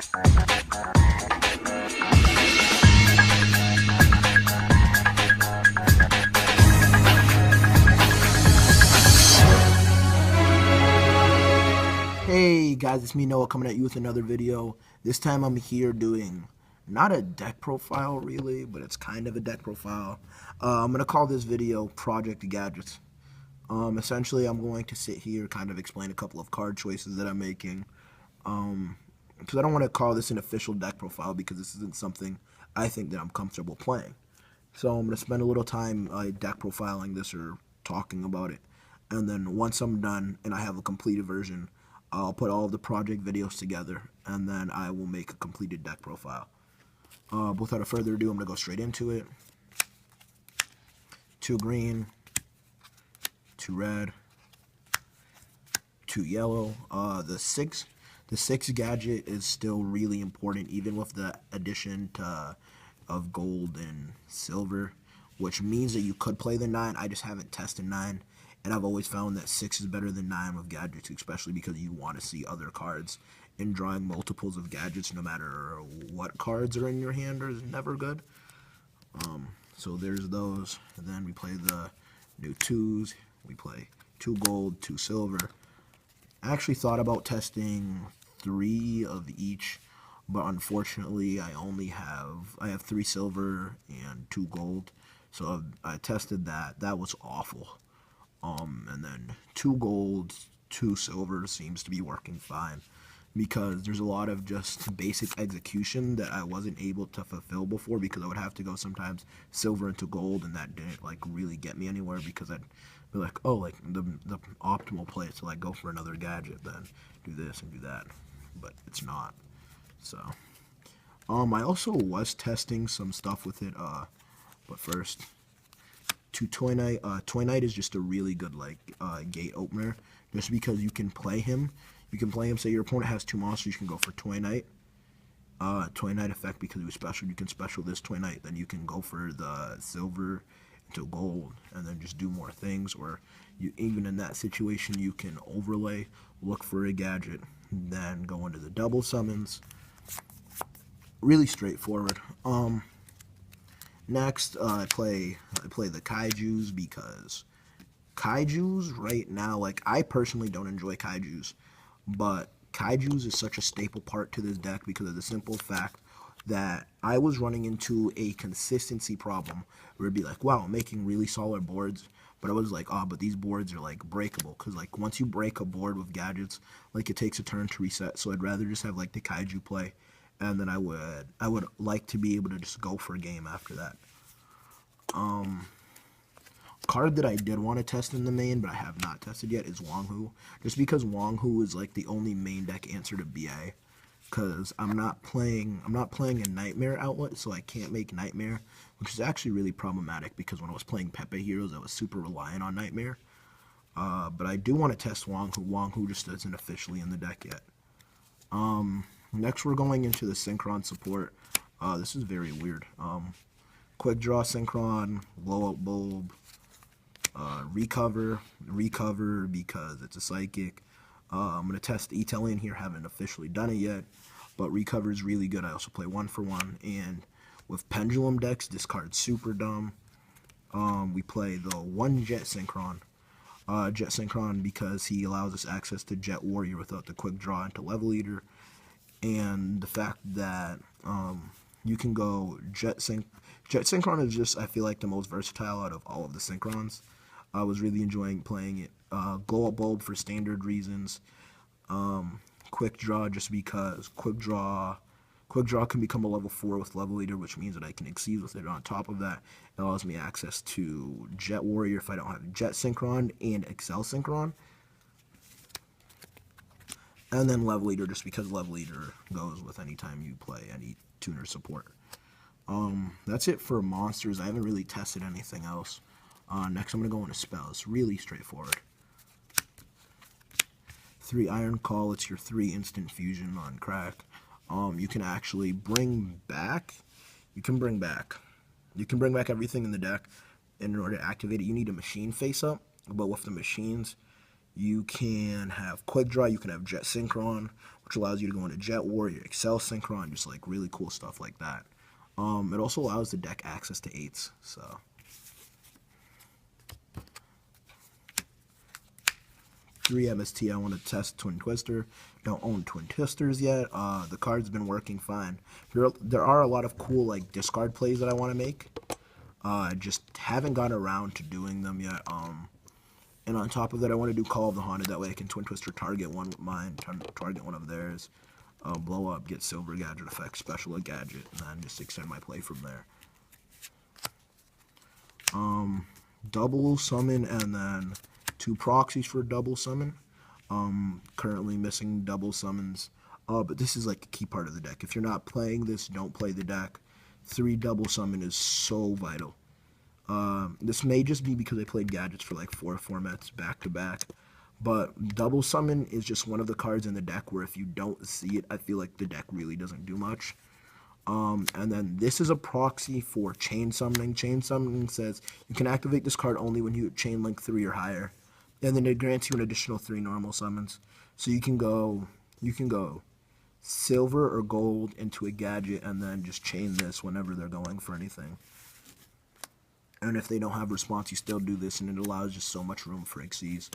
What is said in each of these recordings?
Hey guys, it's me Noah coming at you with another video. This time I'm here doing not a deck profile really, but it's kind of a deck profile. I'm going to call this video Project Gadgets. Essentially I'm going to sit here kind of explain a couple of card choices that I'm making. Because I don't want to call this an official deck profile because this isn't something I think that I'm comfortable playing. So I'm going to spend a little time deck profiling this or talking about it. And then once I'm done and I have a completed version, I'll put all of the project videos together, and then I will make a completed deck profile. Without further ado, I'm going to go straight into it. 2 green, 2 red, 2 yellow. The six gadget is still really important, even with the addition of gold and silver, which means that you could play the 9. I just haven't tested 9. And I've always found that 6 is better than 9 with gadgets, especially because you want to see other cards. And drawing multiples of gadgets, no matter what cards are in your hand, is never good. So there's those. And then we play the new 2s. We play 2 gold, 2 silver. I actually thought about testing 3 of each, but unfortunately I have 3 silver and 2 gold. So I tested that. That was awful. And then 2 gold, 2 silver seems to be working fine because there's a lot of just basic execution that I wasn't able to fulfill before because I would have to go sometimes silver into gold, and that didn't like really get me anywhere because I'd be like, oh, like the optimal play is to like go for another gadget, then do this and do that, but it's not. So I also was testing some stuff with it, but first, to Toy Knight. Toy Knight is just a really good gate opener, just because you can play him. You can play him. Say your opponent has 2 monsters, you can go for Toy Knight. Toy Knight effect, because it was special. You can special this Toy Knight, then you can go for the silver into gold, and then just do more things. Or you, even in that situation, you can overlay, look for a gadget, then go into the double summons. Really straightforward. Next, I play the kaijus, because kaijus right now, like, I personally don't enjoy kaijus, but kaijus is such a staple part to this deck because of the simple fact that I was running into a consistency problem where it'd be like, wow, I'm making really solid boards, but I was like, oh, but these boards are like breakable, because like once you break a board with gadgets, like it takes a turn to reset. So I'd rather just have like the kaiju play, and then I would like to be able to just go for a game after that. Card that I did want to test in the main, but I have not tested yet, is Wong Hu. Just because Wong Hu is like the only main deck answer to BA. Because I'm not playing a Nightmare outlet, so I can't make Nightmare, which is actually really problematic because when I was playing Pepe Heroes, I was super reliant on Nightmare. But I do want to test Wong Hu. Wong Hu just isn't officially in the deck yet. Next, we're going into the Synchron support. This is very weird. Quick Draw Synchron, Blow Up Bulb, Recover because it's a Psychic. I'm going to test E-Tellian here, haven't officially done it yet, but Recover is really good. I also play 1 for 1, and with Pendulum decks, this card's super dumb. We play the 1 Jet Synchron. Jet Synchron because he allows us access to Jet Warrior without the quick draw into Level Eater, and the fact that you can go Jet Synchron is just, I feel like, the most versatile out of all of the Synchrons. I was really enjoying playing it. Glow Up Bulb for standard reasons. Quick Draw just because Quick Draw can become a level 4 with Level Eater, which means that I can exceed with it. On top of that, it allows me access to Jet Warrior if I don't have Jet Synchron and Excel Synchron. And then Level Eater just because Level Eater goes with any time you play any tuner support. That's it for monsters. I haven't really tested anything else. Next, I'm going to go into spells. Really straightforward. 3 Iron Call. It's your 3 instant fusion on crack. You can actually bring back. You can bring back everything in the deck. In order to activate it, you need a machine face up. But with the machines, You can have Quick Draw, you can have Jet Synchron, which allows you to go into Jet Warrior, Excel Synchron, just like really cool stuff like that. It also allows the deck access to 8s, so. 3 MST, I want to test Twin Twister. Don't own Twin Twisters yet. The card's been working fine. There are a lot of cool like discard plays that I want to make. Just haven't gotten around to doing them yet. And on top of that, I want to do Call of the Haunted. That way I can Twin Twister target one with mine, target one of theirs, blow up, get Silver Gadget effect, special a Gadget, and then just extend my play from there. Double summon and then 2 proxies for double summon. Currently missing double summons. But this is like a key part of the deck. If you're not playing this, don't play the deck. 3 double summon is so vital. This may just be because I played Gadgets for like 4 formats back to back. But double summon is just one of the cards in the deck where if you don't see it, I feel like the deck really doesn't do much. And then this is a proxy for chain summoning. Chain summoning says you can activate this card only when you chain link 3 or higher. And then it grants you an additional 3 normal summons. So you can go silver or gold into a Gadget and then just chain this whenever they're going for anything. And if they don't have response, you still do this, and it allows just so much room for XCs.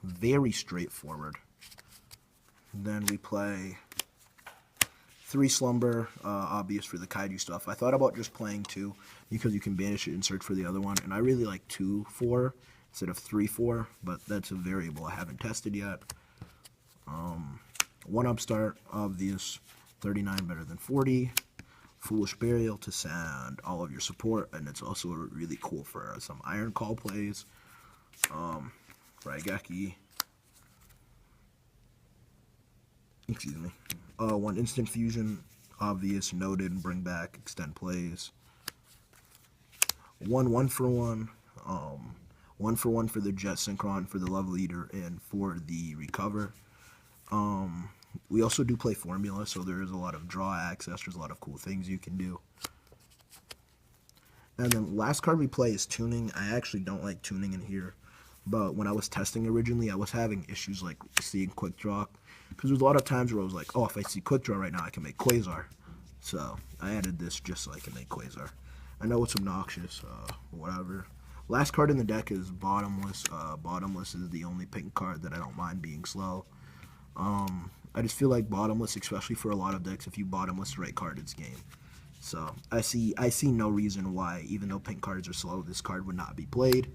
Very straightforward. Then we play 3 Slumber, obvious for the Kaiju stuff. I thought about just playing 2 because you can banish it and search for the other one. And I really like 2-4 instead of 3-4, but that's a variable I haven't tested yet. 1 Upstart, obvious, 39 better than 40. Foolish Burial to send all of your support, and it's also really cool for some Iron Call plays. Raigeki. Excuse me. 1 Instant Fusion, obvious, noted, bring back, extend plays. 1 1-for-1. 1-for-1 for the Jet Synchron, for the Love Leader, and for the Recover. We also do play Formula, so there is a lot of draw access. There's a lot of cool things you can do. And then last card we play is Tuning. I actually don't like Tuning in here, but when I was testing originally, I was having issues like seeing Quick Draw, because there's a lot of times where I was like, oh, if I see Quick Draw right now, I can make Quasar. So I added this just so I can make Quasar. I know it's obnoxious, whatever. Last card in the deck is Bottomless. Bottomless is the only pink card that I don't mind being slow. I just feel like Bottomless, especially for a lot of decks, if you Bottomless the right card, it's game. So I see no reason why, even though pink cards are slow, this card would not be played.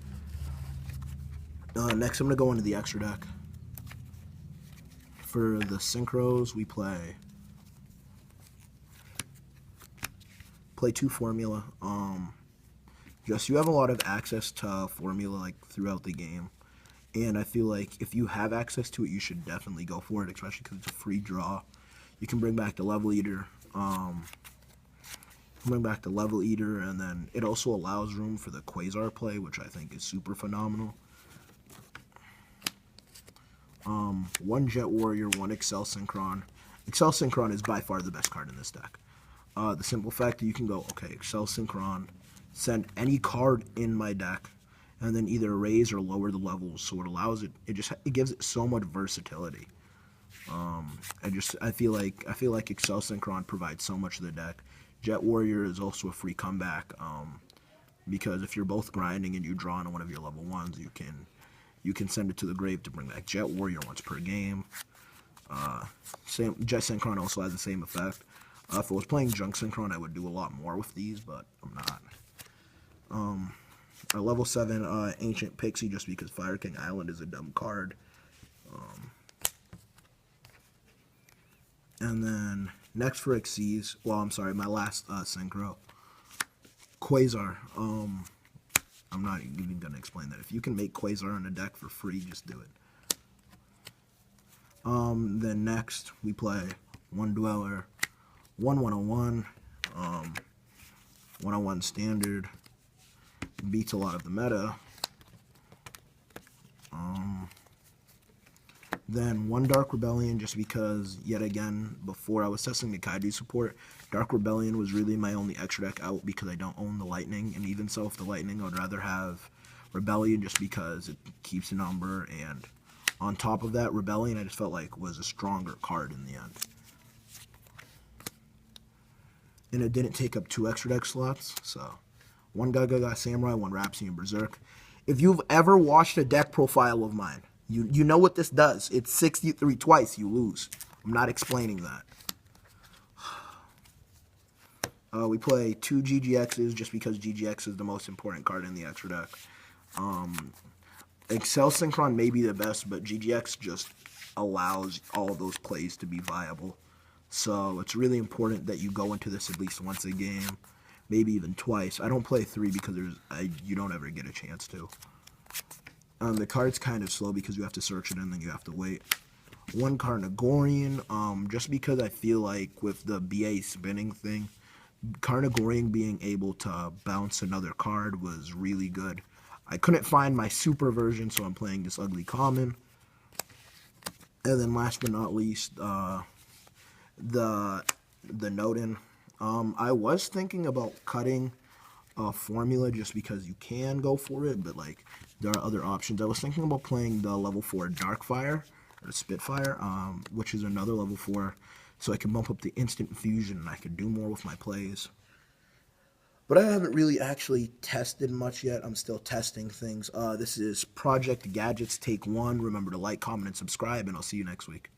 Next, I'm going to go into the extra deck. For the Synchros, we play 2 Formula. Just you have a lot of access to Formula like throughout the game. And I feel like if you have access to it, you should definitely go for it, especially because it's a free draw. You can bring back the Level Eater. Bring back the Level Eater, and then it also allows room for the Quasar play, which I think is super phenomenal. 1 Jet Warrior, 1 Excel Synchron. Excel Synchron is by far the best card in this deck. The simple fact that you can go, okay, Excel Synchron, send any card in my deck, and then either raise or lower the levels, so it allows it. It gives it so much versatility. I feel like Excel Synchron provides so much to the deck. Jet Warrior is also a free comeback, because if you're both grinding and you draw on one of your level 1s, you can send it to the grave to bring back Jet Warrior once per game. Jet Synchron also has the same effect. If I was playing Junk Synchron, I would do a lot more with these, but I'm not. Level 7 Ancient Pixie, just because Fire King Island is a dumb card. And then next for Xyz, well, I'm sorry, my last Synchro, Quasar. I'm not even going to explain that. If you can make Quasar in a deck for free, just do it. Then next we play 1 Dweller, 1 101, 101 Standard. Beats a lot of the meta. Then 1 Dark Rebellion, just because, yet again, before I was testing the Kaiju support, Dark Rebellion was really my only extra deck out because I don't own the Lightning, and even so, if the Lightning, I would rather Rebellion just because it keeps a number, and on top of that, Rebellion I just felt like was a stronger card in the end. And it didn't take up 2 extra deck slots, so 1 Gaga Samurai, 1 Rhapsody, and Berserk. If you've ever watched a deck profile of mine, you know what this does. It's 63 twice, you lose. I'm not explaining that. We play 2 GGXs just because GGX is the most important card in the extra deck. Excel Synchron may be the best, but GGX just allows all of those plays to be viable. So it's really important that you go into this at least once a game, maybe even twice. I don't play 3 because you don't ever get a chance to. The card's kind of slow because you have to search it and then you have to wait. 1 Carnagorian, just because I feel like with the BA spinning thing, Carnagorian being able to bounce another card was really good. I couldn't find my super version, so I'm playing this ugly common. And then last but not least, the Nodin. I was thinking about cutting a formula just because you can go for it, but like there are other options. I was thinking about playing the level 4 Darkfire or Spitfire, which is another level 4, so I can bump up the instant fusion and I could do more with my plays. But I haven't really actually tested much yet. I'm still testing things. This is Project Gadgets Take 1. Remember to like, comment, and subscribe, and I'll see you next week.